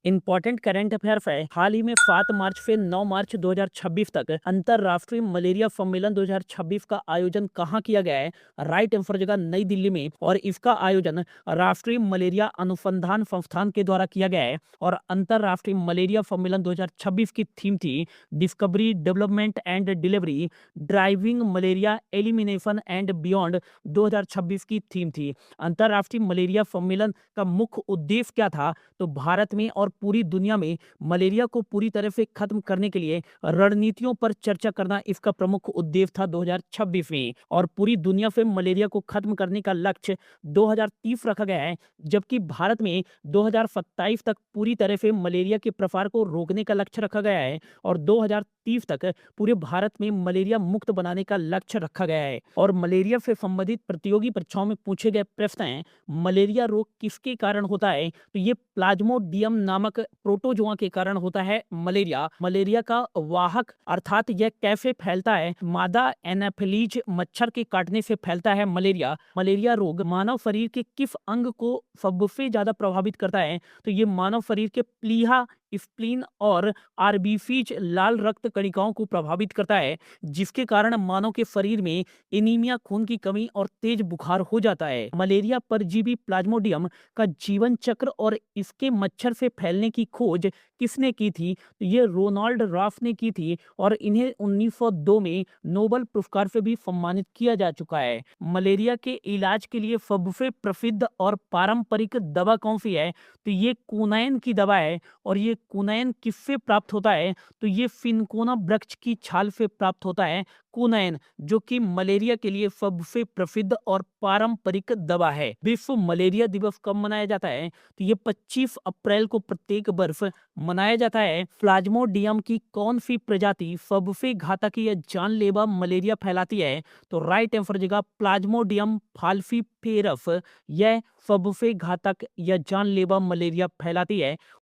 Important current affair है। हाल ही में 7 मार्च से 9 मार्च 2026 तक अंतरराष्ट्रीय मलेरिया सम्मेलन 2026 का आयोजन कहाँ किया गया है? राइट आंसर जगह नई दिल्ली में। और इसका आयोजन राष्ट्रीय मलेरिया अनुसंधान संस्थान के द्वारा किया गया है। और अंतरराष्ट्रीय मलेरिया सम्मेलन 2026 की थीम थी discovery, development and delivery, driving malaria elimination and beyond 2026 की थीम थी। अंतरराष्ट्रीय मलेरिया सम्मेलन का मुख्य उद्देश्य क्या था? तो भारत में और पूरी दुनिया में मलेरिया को पूरी तरह से खत्म करने के लिए रणनीतियों पर चर्चा करना इसका प्रमुख उद्देश्य था 2026 में। और पूरी दुनिया से मलेरिया को खत्म करने का लक्ष्य 2030 रखा गया है, जबकि भारत में 2027 तक पूरी तरह से मलेरिया के प्रसार को रोकने का लक्ष्य रखा गया है। और 2030 तक पूरे भारत में मलेरिया मुक्त बनाने का लक्ष्य रखा गया है। और मलेरिया से संबंधित प्रतियोगी परीक्षाओं में पूछे गए प्रश्न हैं, मलेरिया रोग किसके कारण होता है? तो ये प्लाज्मोडियम नामक प्रोटोजोआ के कारण होता है मलेरिया। मलेरिया का वाहक अर्थात यह कैसे फैलता है? मादा एनाफिलीज मच्छर के काटने से फैलता है मलेरिया। मलेरिया रोग मानव शरीर के किस अंग को सबसे ज्यादा प्रभावित करता है? तो ये मानव शरीर के प्लीहा, स्प्लीन और आरबीसीज लाल रक्त कणिकाओं को प्रभावित करता है, जिसके कारण मानव के शरीर में एनीमिया, खून की कमी और तेज बुखार हो जाता है। मलेरिया परजीवी प्लाज्मोडियम का जीवन चक्र और इसके मच्छर से फैलने की खोज किसने की थी? तो ये रोनाल्ड राफ ने की थी। और इन्हें 1902 में नोबेल पुरस्कार से भी सम्मानित किया जा चुका है। मलेरिया के इलाज के लिए सबसे प्रसिद्ध और पारंपरिक दवा कौन सी है? तो ये कुनैन की दवा है। और ये कुनैन किससे प्राप्त होता है? तो ये फिनकोना वृक्ष की छाल से प्राप्त होता है कुनैन, जो कि मलेरिया के लिए सबसे प्रसिद्ध और पारंपरिक दवा है। विश्व मलेरिया दिवस कब मनाया जाता है? तो ये 25 अप्रैल को प्रत्येक वर्ष मनाया जाता है। प्लाज्मोडियम की कौन सी प्रजाति सबसे घातक या जानलेवा मलेरिया फैलाती है? तो राइट आंसर जगह प्लाज्मोडियम फाल्सीफेरस, यह सबसे घातक या जानलेवा मलेरिया फैलाती है।